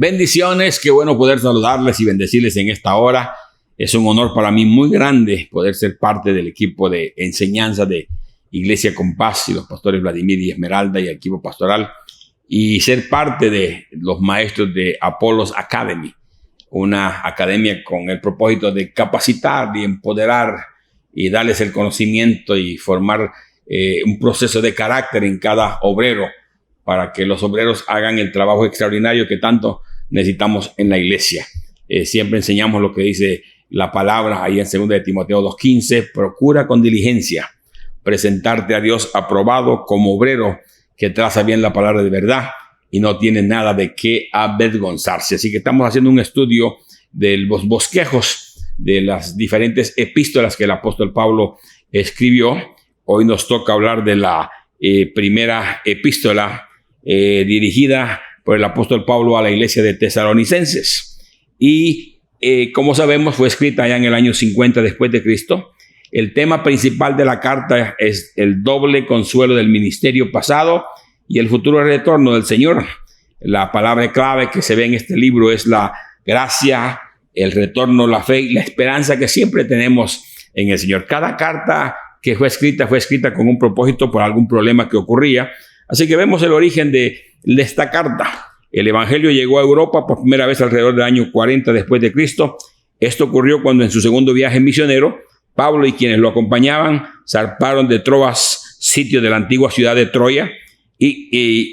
Bendiciones, qué bueno poder saludarles y bendecirles en esta hora. Es un honor para mí muy grande poder ser parte del equipo de enseñanza de Iglesia Compás y los pastores Vladimir y Esmeralda y el equipo pastoral, y ser parte de los maestros de Apollos Academy, una academia con el propósito de capacitar y empoderar y darles el conocimiento y formar un proceso de carácter en cada obrero para que los obreros hagan el trabajo extraordinario que tanto necesitamos en la iglesia. Siempre enseñamos lo que dice la palabra ahí en 2 de Timoteo 2:15, procura con diligencia presentarte a Dios aprobado como obrero que traza bien la palabra de verdad y no tiene nada de qué avergonzarse. Así que estamos haciendo un estudio de los bosquejos de las diferentes epístolas que el apóstol Pablo escribió. Hoy nos toca hablar de la primera epístola dirigida por el apóstol Pablo a la iglesia de Tesalonicenses. Y como sabemos, fue escrita ya en el año 50 después de Cristo. El tema principal de la carta es el doble consuelo del ministerio pasado y el futuro retorno del Señor. La palabra clave que se ve en este libro es la gracia, el retorno, la fe y la esperanza que siempre tenemos en el Señor. Cada carta que fue escrita con un propósito por algún problema que ocurría. Así que vemos el origen de esta carta. El evangelio llegó a Europa por primera vez alrededor del año 40 después de Cristo. Esto ocurrió cuando en su segundo viaje misionero, Pablo y quienes lo acompañaban zarparon de Troas, sitio de la antigua ciudad de Troya, y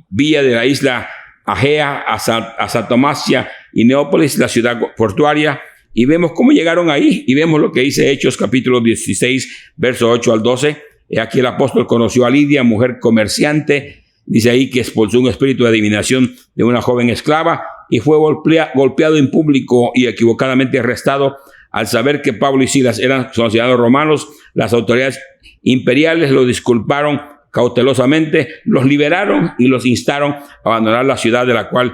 vía de la isla Agea a Satomacia y Neópolis, la ciudad portuaria, y vemos cómo llegaron ahí, y vemos lo que dice Hechos capítulo 16, verso 8 al 12. Aquí el apóstol conoció a Lidia, mujer comerciante, dice ahí que expulsó un espíritu de adivinación de una joven esclava y fue golpeado en público y equivocadamente arrestado. Al saber que Pablo y Silas eran ciudadanos romanos, las autoridades imperiales lo disculparon cautelosamente, los liberaron y los instaron a abandonar la ciudad de la cual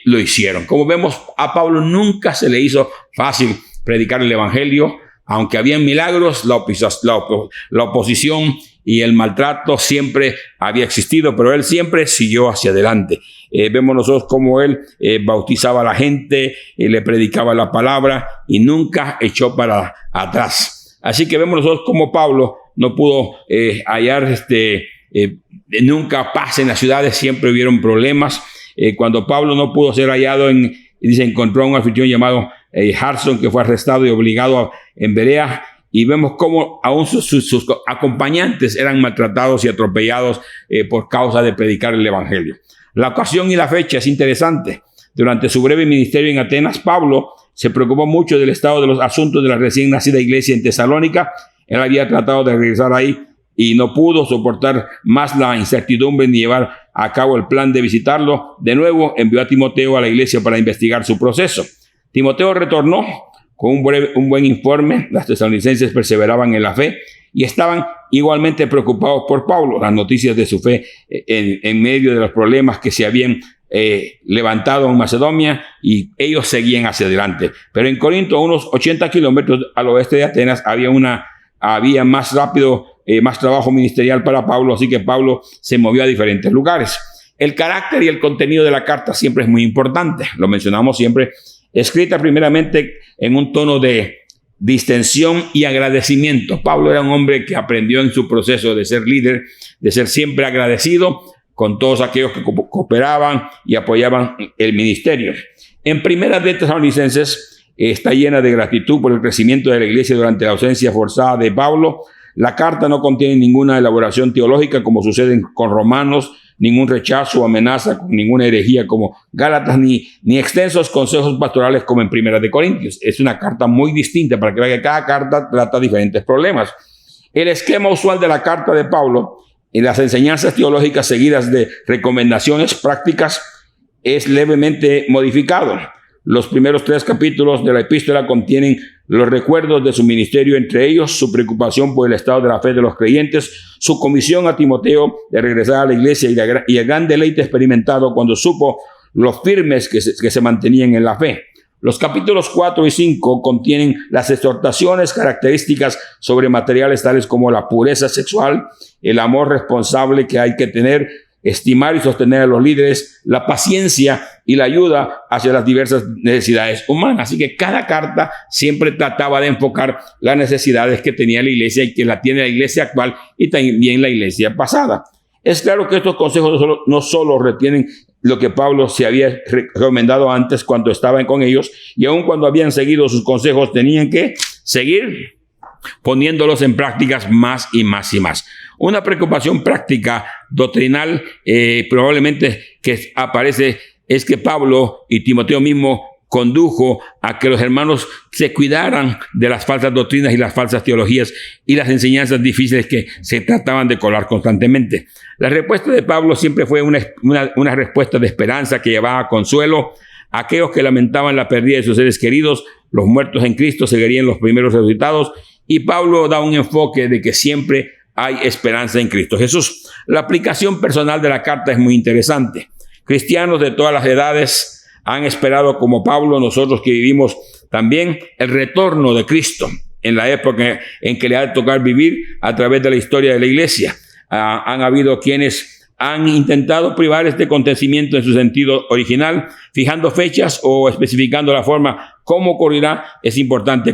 lo hicieron. Como vemos, a Pablo nunca se le hizo fácil predicar el evangelio, aunque había milagros, la oposición y el maltrato siempre había existido, pero él siempre siguió hacia adelante. Vemos nosotros cómo él bautizaba a la gente, le predicaba la palabra y nunca echó para atrás. Así que vemos nosotros cómo Pablo no pudo hallar nunca paz en las ciudades, siempre hubieron problemas. Cuando Pablo no pudo ser hallado, dice, encontró a un anfitrión llamado Jason, que fue arrestado y obligado en Berea. Y vemos cómo aún sus acompañantes eran maltratados y atropellados por causa de predicar el evangelio. La ocasión y la fecha es interesante. Durante su breve ministerio en Atenas, Pablo se preocupó mucho del estado de los asuntos de la recién nacida iglesia en Tesalónica. Él había tratado de regresar ahí y no pudo soportar más la incertidumbre ni llevar a cabo el plan de visitarlo. De nuevo envió a Timoteo a la iglesia para investigar su proceso. Timoteo retornó con un buen informe. Las tesalonicenses perseveraban en la fe y estaban igualmente preocupados por Pablo. Las noticias de su fe en medio de los problemas que se habían levantado en Macedonia, y ellos seguían hacia adelante. Pero en Corinto, a unos 80 kilómetros al oeste de Atenas, había más trabajo ministerial para Pablo, así que Pablo se movió a diferentes lugares. El carácter y el contenido de la carta siempre es muy importante. Lo mencionamos siempre. Escrita primeramente en un tono de distensión y agradecimiento. Pablo era un hombre que aprendió en su proceso de ser líder, de ser siempre agradecido con todos aquellos que cooperaban y apoyaban el ministerio. En Primera de Tesalonicenses está llena de gratitud por el crecimiento de la iglesia durante la ausencia forzada de Pablo. La carta no contiene ninguna elaboración teológica como sucede con Romanos, ningún rechazo o amenaza con ninguna herejía como Gálatas, ni extensos consejos pastorales como en Primera de Corintios. Es una carta muy distinta para que vean que cada carta trata diferentes problemas. El esquema usual de la carta de Pablo en las enseñanzas teológicas seguidas de recomendaciones prácticas es levemente modificado. Los primeros 3 capítulos de la epístola contienen los recuerdos de su ministerio, entre ellos su preocupación por el estado de la fe de los creyentes, su comisión a Timoteo de regresar a la iglesia y el gran deleite experimentado cuando supo los firmes que se mantenían en la fe. Los capítulos 4 y 5 contienen las exhortaciones características sobre materiales tales como la pureza sexual, el amor responsable que hay que tener, estimar y sostener a los líderes, la paciencia y la ayuda hacia las diversas necesidades humanas. Así que cada carta siempre trataba de enfocar las necesidades que tenía la iglesia y que la tiene la iglesia actual y también la iglesia pasada. Es claro que estos consejos no solo retienen lo que Pablo se había recomendado antes cuando estaban con ellos, y aun cuando habían seguido sus consejos tenían que seguir poniéndolos en prácticas más y más y más. Una preocupación práctica, doctrinal, probablemente que aparece es que Pablo y Timoteo mismo condujo a que los hermanos se cuidaran de las falsas doctrinas y las falsas teologías y las enseñanzas difíciles que se trataban de colar constantemente. La respuesta de Pablo siempre fue una respuesta de esperanza que llevaba consuelo a aquellos que lamentaban la pérdida de sus seres queridos. Los muertos en Cristo seguirían los primeros resucitados, y Pablo da un enfoque de que siempre hay esperanza en Cristo Jesús. La aplicación personal de la carta es muy interesante. Cristianos de todas las edades han esperado, como Pablo, nosotros que vivimos también, el retorno de Cristo en la época en que le ha de tocar vivir a través de la historia de la iglesia. Han habido quienes han intentado privar este acontecimiento en su sentido original, fijando fechas o especificando la forma cómo ocurrirá este importante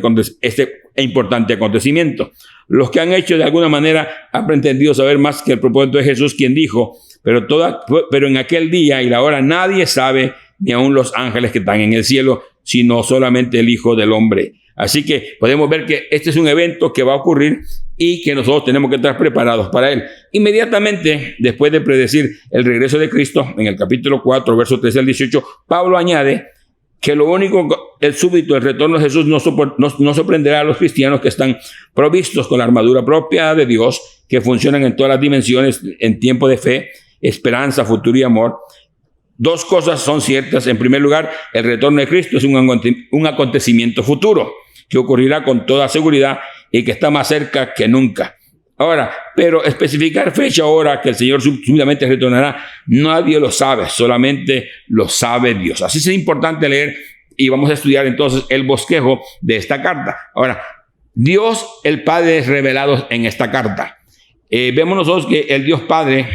acontecimiento. Los que han hecho de alguna manera han pretendido saber más que el propósito de Jesús, quien dijo, pero en aquel día y la hora nadie sabe, ni aun los ángeles que están en el cielo, sino solamente el Hijo del Hombre. Así que podemos ver que este es un evento que va a ocurrir y que nosotros tenemos que estar preparados para él. Inmediatamente después de predecir el regreso de Cristo, en el capítulo 4, versos 13 al 18, Pablo añade que lo único, el súbito, el retorno de Jesús no sorprenderá a los cristianos que están provistos con la armadura propia de Dios, que funcionan en todas las dimensiones en tiempo de fe, esperanza, futuro y amor. Dos cosas son ciertas. En primer lugar, el retorno de Cristo es un acontecimiento futuro que ocurrirá con toda seguridad y que está más cerca que nunca. Ahora, pero especificar fecha o hora que el Señor súbitamente retornará, nadie lo sabe, solamente lo sabe Dios. Así es importante leer y vamos a estudiar entonces el bosquejo de esta carta. Ahora, Dios el Padre es revelado en esta carta. Vemos nosotros que el Dios Padre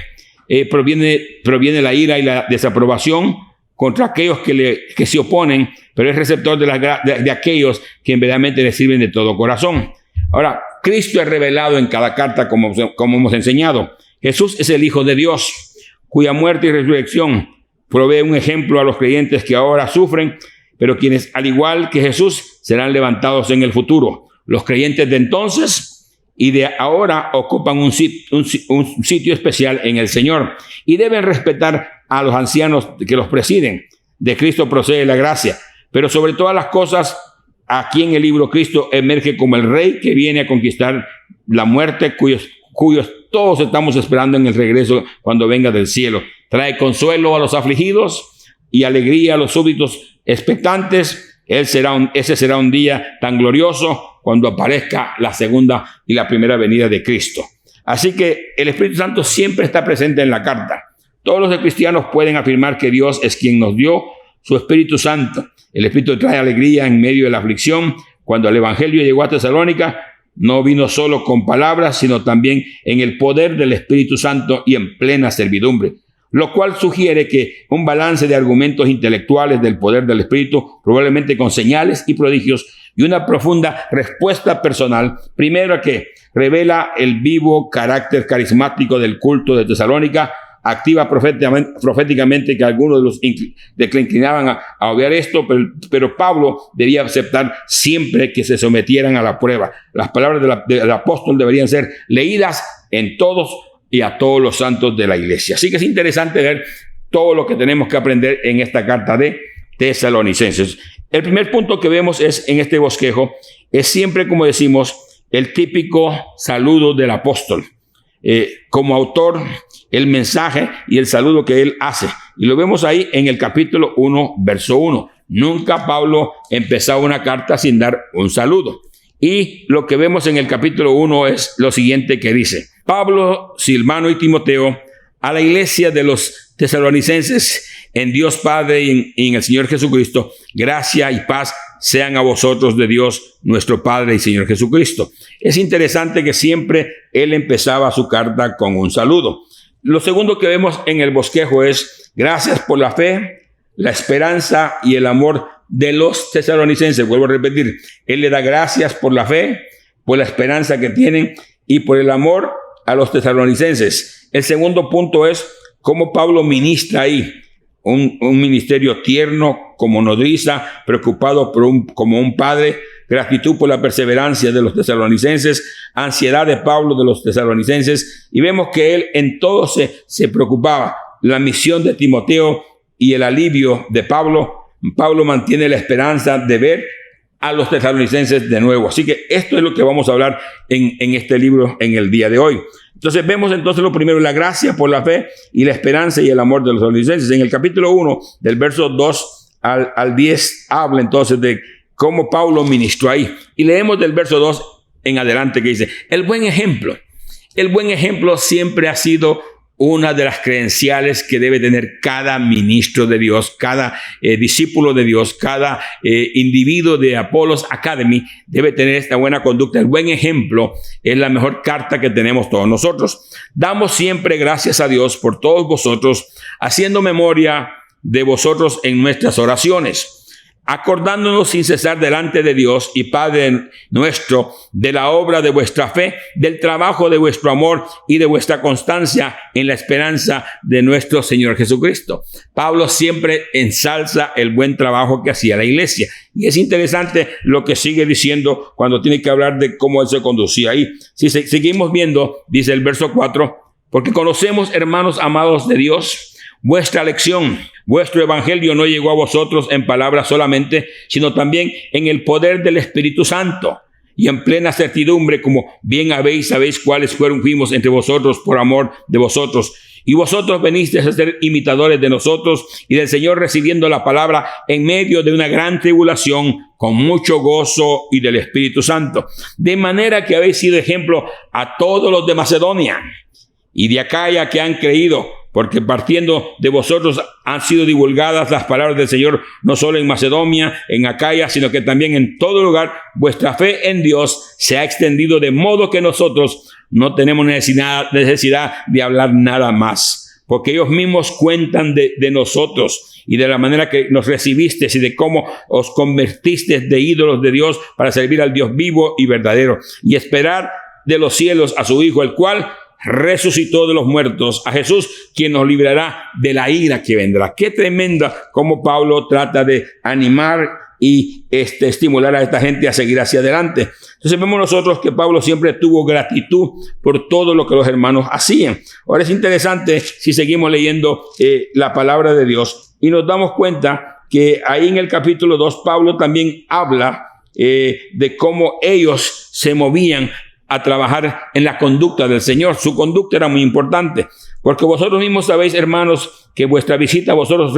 proviene la ira y la desaprobación contra aquellos que se oponen, pero es receptor de aquellos que verdaderamente le sirven de todo corazón. Ahora, Cristo es revelado en cada carta, como hemos enseñado. Jesús es el Hijo de Dios, cuya muerte y resurrección provee un ejemplo a los creyentes que ahora sufren, pero quienes, al igual que Jesús, serán levantados en el futuro. Los creyentes de entonces y de ahora ocupan un sitio especial en el Señor y deben respetar a los ancianos que los presiden. De Cristo procede la gracia, pero sobre todas las cosas, aquí en el libro Cristo emerge como el Rey que viene a conquistar la muerte, cuyos todos estamos esperando en el regreso cuando venga del cielo. Trae consuelo a los afligidos y alegría a los súbditos expectantes. Ese será un día tan glorioso cuando aparezca la segunda y la primera venida de Cristo. Así que el Espíritu Santo siempre está presente en la carta. Todos los cristianos pueden afirmar que Dios es quien nos dio su Espíritu Santo. El Espíritu trae alegría en medio de la aflicción. Cuando el Evangelio llegó a Tesalónica, no vino solo con palabras, sino también en el poder del Espíritu Santo y en plena servidumbre, lo cual sugiere que un balance de argumentos intelectuales del poder del Espíritu, probablemente con señales y prodigios, y una profunda respuesta personal, primero que revela el vivo carácter carismático del culto de Tesalónica, activa proféticamente que algunos de los que inclinaban a obviar esto, pero Pablo debía aceptar siempre que se sometieran a la prueba. Las palabras del apóstol deberían ser leídas en todos y a todos los santos de la iglesia. Así que es interesante ver todo lo que tenemos que aprender en esta carta de Tesalonicenses. El primer punto que vemos en este bosquejo es siempre, como decimos, el típico saludo del apóstol. Como autor, el mensaje y el saludo que él hace. Y lo vemos ahí en el capítulo 1, verso 1. Nunca Pablo empezaba una carta sin dar un saludo. Y lo que vemos en el capítulo 1 es lo siguiente que dice: Pablo, Silvano y Timoteo, a la iglesia de los tesalonicenses, en Dios Padre y en el Señor Jesucristo, gracia y paz sean a vosotros de Dios, nuestro Padre y Señor Jesucristo. Es interesante que siempre él empezaba su carta con un saludo. Lo segundo que vemos en el bosquejo es gracias por la fe, la esperanza y el amor de los tesalonicenses. Vuelvo a repetir, él le da gracias por la fe, por la esperanza que tienen y por el amor a los tesalonicenses. El segundo punto es cómo Pablo ministra ahí. Un ministerio tierno, como nodriza, preocupado como un padre, gratitud por la perseverancia de los tesalonicenses, ansiedad de Pablo de los tesalonicenses, y vemos que él en todo se preocupaba. La misión de Timoteo y el alivio de Pablo. Pablo mantiene la esperanza de ver a los tesalonicenses de nuevo. Así que esto es lo que vamos a hablar en este libro en el día de hoy. Entonces vemos entonces lo primero, la gracia por la fe y la esperanza y el amor de los tesalonicenses. En el capítulo 1, del verso 2 al 10, habla entonces de cómo Pablo ministró ahí. Y leemos del verso 2 en adelante que dice, el buen ejemplo. El buen ejemplo siempre ha sido una de las credenciales que debe tener cada ministro de Dios, cada discípulo de Dios, cada individuo de Apollos Academy debe tener esta buena conducta. El buen ejemplo es la mejor carta que tenemos todos nosotros. Damos siempre gracias a Dios por todos vosotros, haciendo memoria de vosotros en nuestras oraciones, acordándonos sin cesar delante de Dios y Padre nuestro de la obra de vuestra fe, del trabajo de vuestro amor y de vuestra constancia en la esperanza de nuestro Señor Jesucristo. Pablo siempre ensalza el buen trabajo que hacía la iglesia. Y es interesante lo que sigue diciendo cuando tiene que hablar de cómo él se conducía ahí. Si seguimos viendo, dice el verso 4, porque conocemos, hermanos amados de Dios, vuestra lección, vuestro evangelio no llegó a vosotros en palabras solamente, sino también en el poder del Espíritu Santo y en plena certidumbre, como bien sabéis cuáles fuimos entre vosotros por amor de vosotros. Y vosotros venisteis a ser imitadores de nosotros y del Señor, recibiendo la palabra en medio de una gran tribulación, con mucho gozo y del Espíritu Santo. De manera que habéis sido ejemplo a todos los de Macedonia y de Acaya que han creído, porque partiendo de vosotros han sido divulgadas las palabras del Señor, no solo en Macedonia, en Acaya, sino que también en todo lugar. Vuestra fe en Dios se ha extendido, de modo que nosotros no tenemos necesidad de hablar nada más, porque ellos mismos cuentan de nosotros y de la manera que nos recibisteis y de cómo os convertisteis de ídolos de Dios para servir al Dios vivo y verdadero y esperar de los cielos a su Hijo, el cual resucitó de los muertos, a Jesús, quien nos librará de la ira que vendrá. Qué tremenda como Pablo trata de animar y estimular a esta gente a seguir hacia adelante. Entonces vemos nosotros que Pablo siempre tuvo gratitud por todo lo que los hermanos hacían. Ahora es interesante si seguimos leyendo la palabra de Dios y nos damos cuenta que ahí en el capítulo 2 Pablo también habla de cómo ellos se movían a trabajar en la conducta del Señor. Su conducta era muy importante, porque vosotros mismos sabéis, hermanos, que vuestra visita a vosotros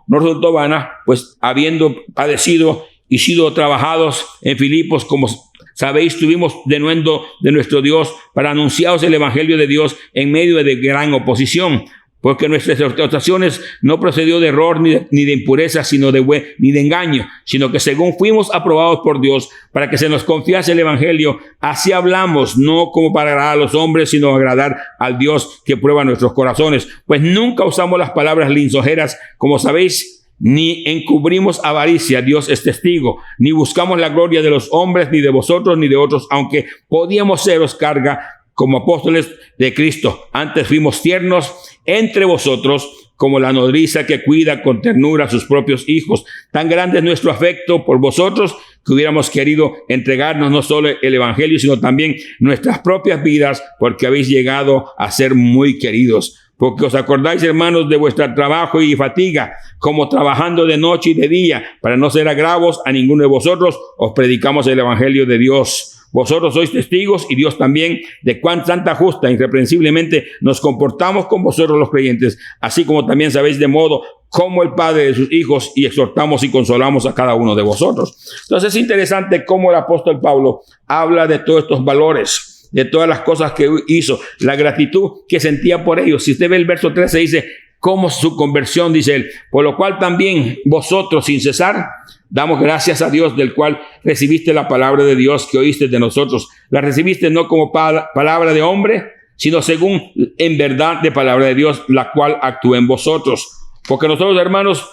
no resultó vana, pues habiendo padecido y sido trabajados en Filipos, como sabéis, tuvimos denuendo de nuestro Dios para anunciaros el evangelio de Dios en medio de gran oposición, porque nuestras exhortaciones no procedió de error ni de impureza, ni de engaño, sino que según fuimos aprobados por Dios para que se nos confiase el evangelio, así hablamos, no como para agradar a los hombres, sino agradar al Dios que prueba nuestros corazones. Pues nunca usamos las palabras lisonjeras, como sabéis, ni encubrimos avaricia, Dios es testigo, ni buscamos la gloria de los hombres, ni de vosotros, ni de otros, aunque podíamos seros carga como apóstoles de Cristo. Antes fuimos tiernos entre vosotros, como la nodriza que cuida con ternura a sus propios hijos. Tan grande es nuestro afecto por vosotros que hubiéramos querido entregarnos no solo el evangelio, sino también nuestras propias vidas, porque habéis llegado a ser muy queridos. Porque os acordáis, hermanos, de vuestro trabajo y fatiga, como trabajando de noche y de día, para no ser agravos a ninguno de vosotros, os predicamos el evangelio de Dios. Vosotros sois testigos, y Dios también, de cuán santa, justa e irreprensiblemente nos comportamos con vosotros los creyentes, así como también sabéis de modo como el Padre de sus hijos, y exhortamos y consolamos a cada uno de vosotros. Entonces es interesante cómo el apóstol Pablo habla de todos estos valores, de todas las cosas que hizo, la gratitud que sentía por ellos. Si usted ve el verso 13, dice cómo su conversión, dice él, por lo cual también vosotros sin cesar damos gracias a Dios, del cual recibiste la palabra de Dios que oíste de nosotros. La recibiste no como palabra de hombre, sino según en verdad de palabra de Dios, la cual actúa en vosotros. Porque nosotros, hermanos,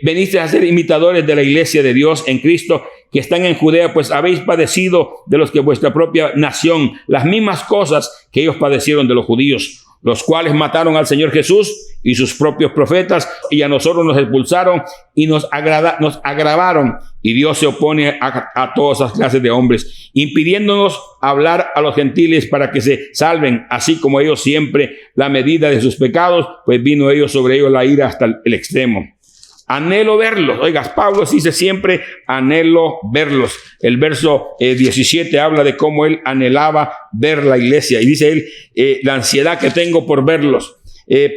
veniste a ser imitadores de la iglesia de Dios en Cristo, que están en Judea, pues habéis padecido de los que vuestra propia nación las mismas cosas que ellos padecieron de los judíos, los cuales mataron al Señor Jesús y sus propios profetas, y a nosotros nos expulsaron y nos agravaron. Y Dios se opone a todas esas clases de hombres, impidiéndonos hablar a los gentiles para que se salven, así como ellos siempre la medida de sus pecados, pues vino sobre ellos la ira hasta el extremo. Anhelo verlos. Oigas, Pablo dice siempre, anhelo verlos. El verso 17 habla de cómo él anhelaba ver la iglesia. Y dice él, la ansiedad que tengo por verlos.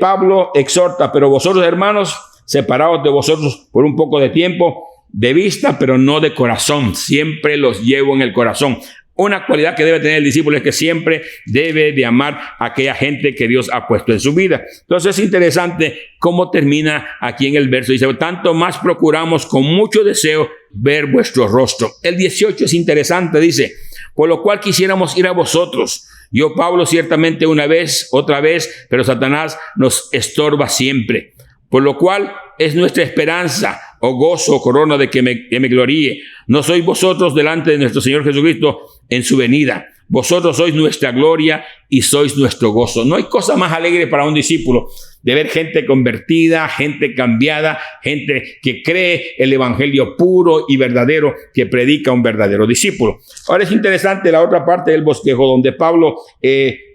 Pablo exhorta, pero vosotros, hermanos, separados de vosotros por un poco de tiempo, de vista, pero no de corazón. Siempre los llevo en el corazón. Una cualidad que debe tener el discípulo es que siempre debe de amar a aquella gente que Dios ha puesto en su vida. Entonces es interesante cómo termina aquí en el verso. Dice, tanto más procuramos con mucho deseo ver vuestro rostro. El 18 es interesante, dice, por lo cual quisiéramos ir a vosotros. Yo, Pablo, ciertamente una vez, otra vez, pero Satanás nos estorba siempre. Por lo cual es nuestra esperanza, o gozo, o corona de que me gloríe. No sois vosotros delante de nuestro Señor Jesucristo en su venida. Vosotros sois nuestra gloria y sois nuestro gozo. No hay cosa más alegre para un discípulo de ver gente convertida, gente cambiada, gente que cree el evangelio puro y verdadero que predica un verdadero discípulo. Ahora es interesante la otra parte del bosquejo donde Pablo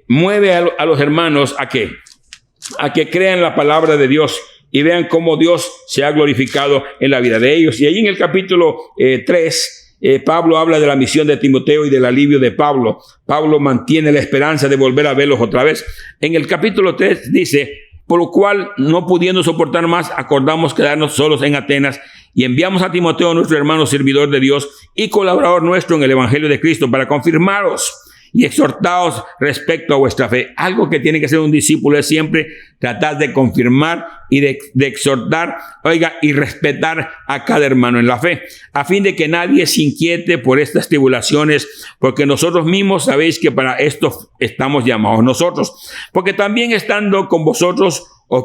mueve a los hermanos a que crean la palabra de Dios y vean cómo Dios se ha glorificado en la vida de ellos. Y ahí en el capítulo 3, Pablo habla de la misión de Timoteo y del alivio de Pablo. Pablo mantiene la esperanza de volver a verlos otra vez. En el capítulo 3 dice, por lo cual, no pudiendo soportar más, acordamos quedarnos solos en Atenas y enviamos a Timoteo, nuestro hermano servidor de Dios y colaborador nuestro en el evangelio de Cristo, para confirmaros y exhortaos respecto a vuestra fe. Algo que tiene que hacer un discípulo es siempre tratar de confirmar y de exhortar, y respetar a cada hermano en la fe, a fin de que nadie se inquiete por estas tribulaciones, porque nosotros mismos sabéis que para esto estamos llamados nosotros. Porque también estando con vosotros os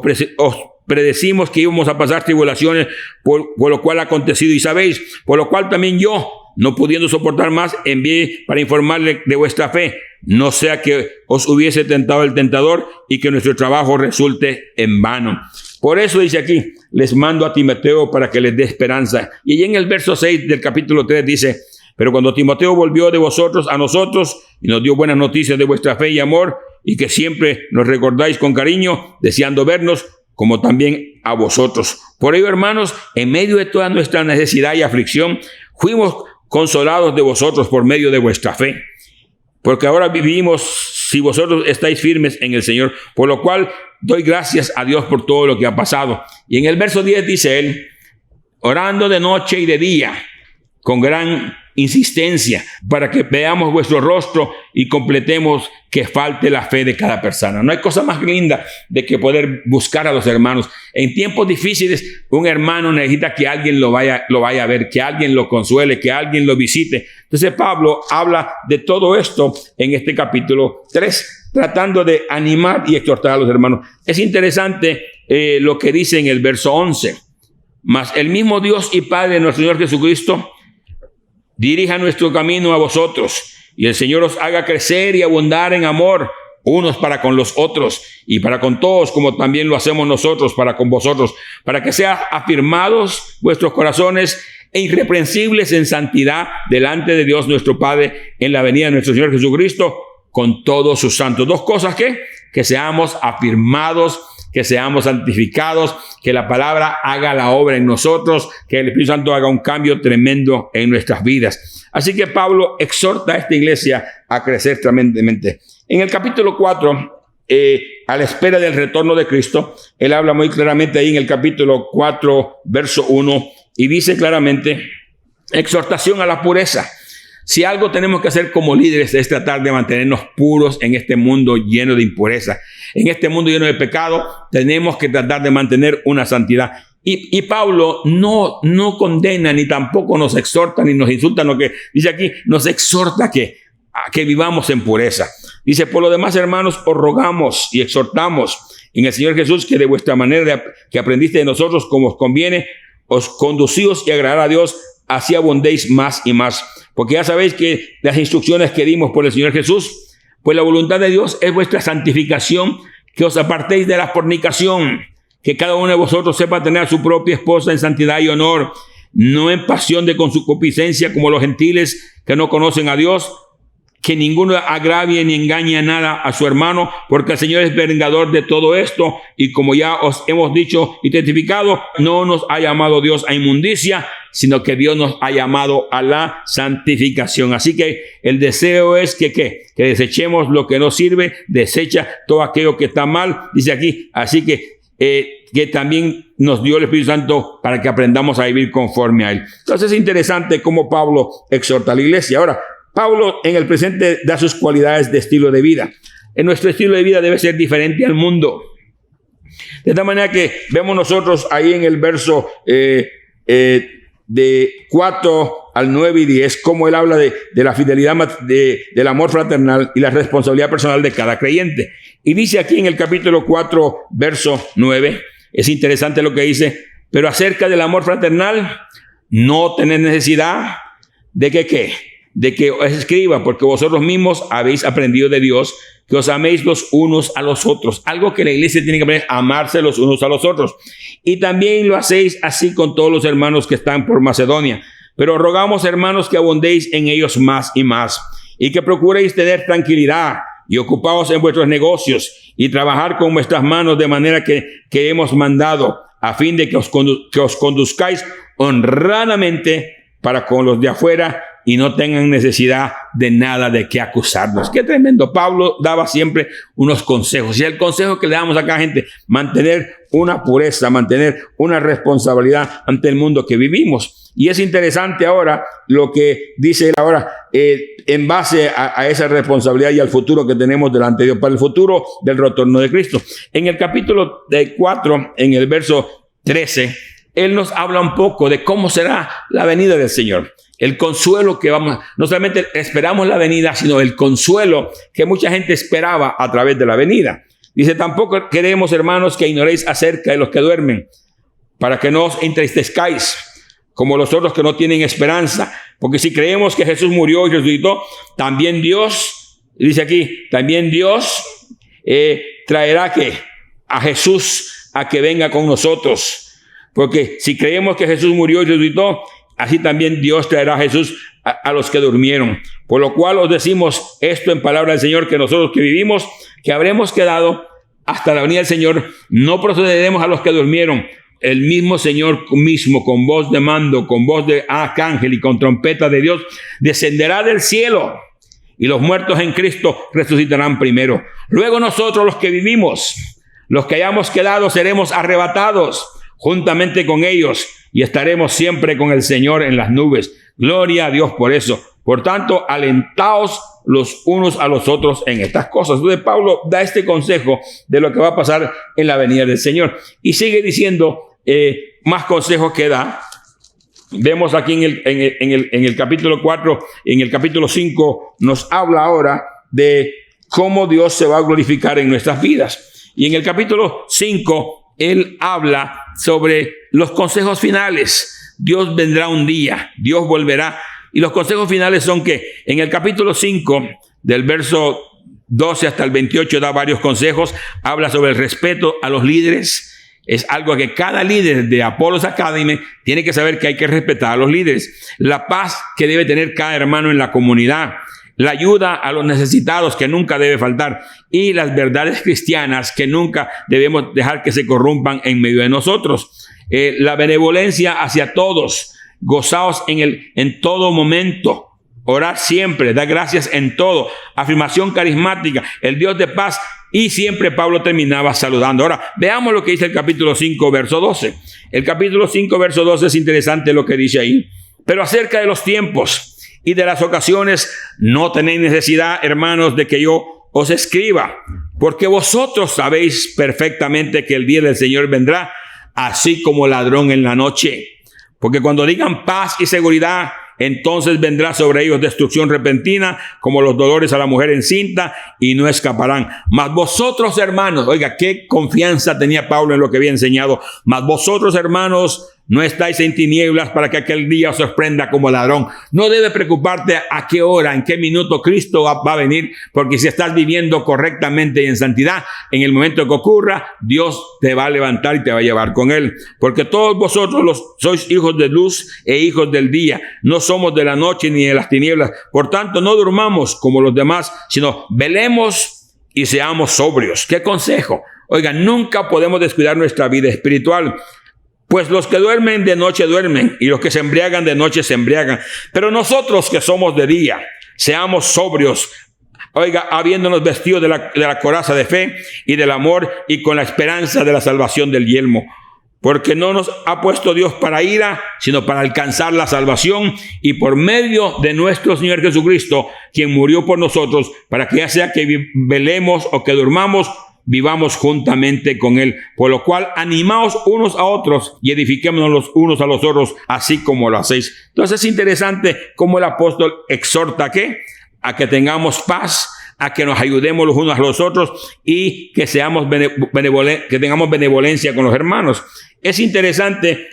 predecimos que íbamos a pasar tribulaciones, por lo cual ha acontecido y sabéis, por lo cual también yo, no pudiendo soportar más, envié para informarle de vuestra fe, no sea que os hubiese tentado el tentador y que nuestro trabajo resulte en vano. Por eso dice aquí, les mando a Timoteo para que les dé esperanza. Y en el verso 6 del capítulo 3 dice, pero cuando Timoteo volvió de vosotros a nosotros y nos dio buenas noticias de vuestra fe y amor, y que siempre nos recordáis con cariño, deseando vernos, como también a vosotros. Por ello, hermanos, en medio de toda nuestra necesidad y aflicción, fuimos consolados de vosotros por medio de vuestra fe. Porque ahora vivimos si vosotros estáis firmes en el Señor, por lo cual doy gracias a Dios por todo lo que ha pasado. Y en el verso 10 dice él, orando de noche y de día, con gran insistencia, para que veamos vuestro rostro y completemos que falte la fe de cada persona. No hay cosa más linda de que poder buscar a los hermanos. En tiempos difíciles, un hermano necesita que alguien lo vaya a ver, que alguien lo consuele, que alguien lo visite. Entonces Pablo habla de todo esto en este capítulo 3, tratando de animar y exhortar a los hermanos. Es interesante lo que dice en el verso 11. Mas el mismo Dios y Padre de nuestro Señor Jesucristo dirija nuestro camino a vosotros, y el Señor os haga crecer y abundar en amor, unos para con los otros, y para con todos, como también lo hacemos nosotros para con vosotros, para que sean afirmados vuestros corazones e irreprensibles en santidad delante de Dios nuestro Padre, en la venida de nuestro Señor Jesucristo, con todos sus santos. Dos cosas que seamos afirmados, que seamos santificados, que la palabra haga la obra en nosotros, que el Espíritu Santo haga un cambio tremendo en nuestras vidas. Así que Pablo exhorta a esta iglesia a crecer tremendamente. En el capítulo 4, a la espera del retorno de Cristo, él habla muy claramente ahí en el capítulo 4, verso 1, y dice claramente, exhortación a la pureza. Si algo tenemos que hacer como líderes es tratar de mantenernos puros en este mundo lleno de impureza. En este mundo lleno de pecado, tenemos que tratar de mantener una santidad. Y Pablo no condena ni tampoco nos exhorta ni nos insulta. Lo que dice aquí, nos exhorta a que vivamos en pureza. Dice, por lo demás, hermanos, os rogamos y exhortamos en el Señor Jesús que de vuestra manera que aprendiste de nosotros como os conviene, os conducíos y agradar a Dios, así abundéis más y más. Porque ya sabéis que las instrucciones que dimos por el Señor Jesús, pues la voluntad de Dios es vuestra santificación, que os apartéis de la fornicación, que cada uno de vosotros sepa tener a su propia esposa en santidad y honor, no en pasión de concupiscencia como los gentiles que no conocen a Dios, que ninguno agravie ni engañe nada a su hermano, porque el Señor es vengador de todo esto, y como ya os hemos dicho y testificado, no nos ha llamado Dios a inmundicia, sino que Dios nos ha llamado a la santificación. Así que el deseo es que desechemos lo que no sirve, desecha todo aquello que está mal, dice aquí. Así que también nos dio el Espíritu Santo para que aprendamos a vivir conforme a Él. Entonces es interesante cómo Pablo exhorta a la iglesia. Ahora, Pablo en el presente da sus cualidades de estilo de vida. En nuestro estilo de vida debe ser diferente al mundo. De tal manera que vemos nosotros ahí en el verso de 4 al 9 y 10, cómo él habla de la fidelidad, del amor fraternal y la responsabilidad personal de cada creyente. Y dice aquí en el capítulo 4, verso 9, es interesante lo que dice, pero acerca del amor fraternal, no tenéis necesidad de que os escriba, porque vosotros mismos habéis aprendido de Dios que os améis los unos a los otros. Algo que la iglesia tiene que aprender, amarse los unos a los otros. Y también lo hacéis así con todos los hermanos que están por Macedonia. Pero rogamos, hermanos, que abundéis en ellos más y más, y que procuréis tener tranquilidad y ocupaos en vuestros negocios y trabajar con vuestras manos de manera que hemos mandado, a fin de que os conduzcáis honradamente para con los de afuera y no tengan necesidad de nada de qué acusarnos. Qué tremendo. Pablo daba siempre unos consejos. Y el consejo que le damos acá, gente, mantener una pureza, mantener una responsabilidad ante el mundo que vivimos. Y es interesante ahora lo que dice él ahora en base a esa responsabilidad y al futuro que tenemos delante de Dios, para el futuro del retorno de Cristo. En el capítulo 4, en el verso 13, él nos habla un poco de cómo será la venida del Señor. El consuelo que no solamente esperamos la venida, sino el consuelo que mucha gente esperaba a través de la venida. Dice, tampoco queremos, hermanos, que ignoréis acerca de los que duermen, para que no os entristezcáis, como los otros que no tienen esperanza. Porque si creemos que Jesús murió y resucitó, también Dios, dice aquí, también Dios traerá a Jesús a que venga con nosotros. Porque si creemos que Jesús murió y resucitó, así también Dios traerá a Jesús a los que durmieron. Por lo cual os decimos esto en palabra del Señor, que nosotros que vivimos, que habremos quedado hasta la venida del Señor, no procederemos a los que durmieron. El mismo Señor mismo, con voz de mando, con voz de arcángel y con trompeta de Dios, descenderá del cielo, y los muertos en Cristo resucitarán primero. Luego nosotros, los que vivimos, los que hayamos quedado, seremos arrebatados juntamente con ellos, y estaremos siempre con el Señor en las nubes. Gloria a Dios por eso. Por tanto, alentaos los unos a los otros en estas cosas. Entonces Pablo da este consejo de lo que va a pasar en la venida del Señor. Y sigue diciendo más consejos que da. Vemos aquí en el capítulo 4, en el capítulo 5, nos habla ahora de cómo Dios se va a glorificar en nuestras vidas. Y en el capítulo 5, él habla sobre los consejos finales. Dios vendrá un día, Dios volverá. Y los consejos finales son que en el capítulo 5, del verso 12 hasta el 28, da varios consejos. Habla sobre el respeto a los líderes. Es algo que cada líder de Apollos Academy tiene que saber, que hay que respetar a los líderes. La paz que debe tener cada hermano en la comunidad. La ayuda a los necesitados, que nunca debe faltar. Y las verdades cristianas, que nunca debemos dejar que se corrompan en medio de nosotros. La benevolencia hacia todos. Gozaos en todo momento. Orar siempre. Dar gracias en todo. Afirmación carismática. El Dios de paz. Y siempre Pablo terminaba saludando. Ahora, veamos lo que dice el capítulo 5, verso 12. El capítulo 5, verso 12 es interesante lo que dice ahí. Pero acerca de los tiempos y de las ocasiones, no tenéis necesidad, hermanos, de que yo os escriba, porque vosotros sabéis perfectamente que el día del Señor vendrá, así como ladrón en la noche. Porque cuando digan paz y seguridad, Entonces vendrá sobre ellos destrucción repentina, como los dolores a la mujer encinta, y no escaparán. Mas vosotros, hermanos, oiga, qué confianza tenía Pablo en lo que había enseñado. Mas vosotros, hermanos, no estáis en tinieblas para que aquel día os sorprenda como ladrón. No debe preocuparte a qué hora, en qué minuto Cristo va a venir, porque si estás viviendo correctamente y en santidad, en el momento que ocurra, Dios te va a levantar y te va a llevar con él. Porque todos vosotros sois hijos de luz e hijos del día. No somos de la noche ni de las tinieblas. Por tanto, no durmamos como los demás, sino velemos y seamos sobrios. ¿Qué consejo? Oiga, nunca podemos descuidar nuestra vida espiritual. Pues los que duermen de noche duermen, y los que se embriagan de noche se embriagan. Pero nosotros que somos de día, seamos sobrios, oiga, habiéndonos vestidos de la coraza de fe y del amor, y con la esperanza de la salvación del yelmo. Porque no nos ha puesto Dios para ira, sino para alcanzar la salvación, y por medio de nuestro Señor Jesucristo, quien murió por nosotros, para que ya sea que velemos o que durmamos, vivamos juntamente con él. Por lo cual, animaos unos a otros y edifiquémonos los unos a los otros, así como lo hacéis. Entonces es interesante cómo el apóstol exhorta a que tengamos paz, a que nos ayudemos los unos a los otros y que seamos que tengamos benevolencia con los hermanos. Es interesante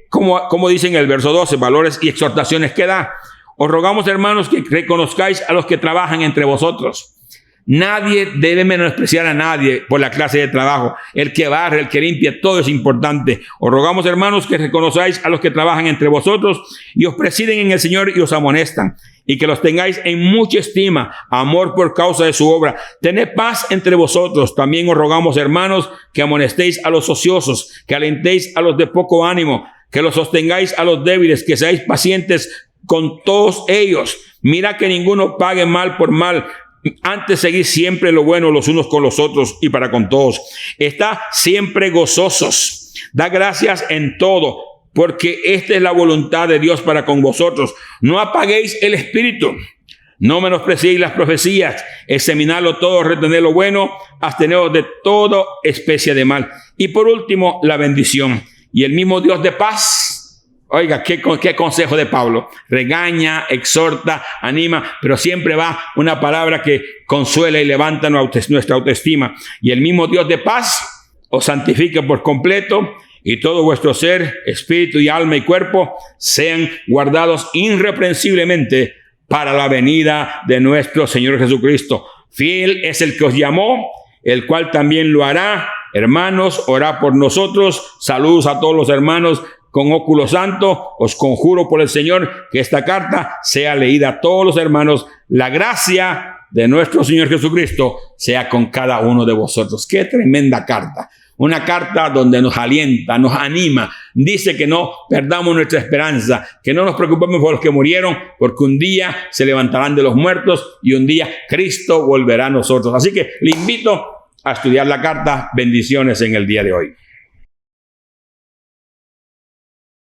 como dice en el verso 12, valores y exhortaciones que da. Os rogamos, hermanos, que reconozcáis a los que trabajan entre vosotros. Nadie debe menospreciar a nadie por la clase de trabajo. El que barre, el que limpia, todo es importante. Os rogamos, hermanos, que reconozcáis a los que trabajan entre vosotros y os presiden en el Señor y os amonestan, y que los tengáis en mucha estima, amor por causa de su obra. Tened paz entre vosotros. También os rogamos, hermanos, que amonestéis a los ociosos, que alentéis a los de poco ánimo, que los sostengáis a los débiles, que seáis pacientes con todos ellos. Mira que ninguno pague mal por mal. Antes seguid siempre lo bueno los unos con los otros y para con todos. Estad siempre gozosos. Da gracias en todo, porque esta es la voluntad de Dios para con vosotros. No apaguéis el espíritu. No menospreciéis las profecías. Examinadlo todo, retened lo bueno, absteneos de toda especie de mal. Y por último, la bendición. Y el mismo Dios de paz. Oiga, qué consejo de Pablo. Regaña, exhorta, anima, pero siempre va una palabra que consuela y levanta nuestra autoestima. Y el mismo Dios de paz os santifique por completo, y todo vuestro ser, espíritu y alma y cuerpo sean guardados irreprensiblemente para la venida de nuestro Señor Jesucristo. Fiel es el que os llamó, el cual también lo hará. Hermanos, orad por nosotros. Saludos a todos los hermanos. Con óculo santo, os conjuro por el Señor que esta carta sea leída a todos los hermanos. La gracia de nuestro Señor Jesucristo sea con cada uno de vosotros. ¡Qué tremenda carta! Una carta donde nos alienta, nos anima. Dice que no perdamos nuestra esperanza, que no nos preocupemos por los que murieron, porque un día se levantarán de los muertos y un día Cristo volverá a nosotros. Así que le invito a estudiar la carta. Bendiciones en el día de hoy.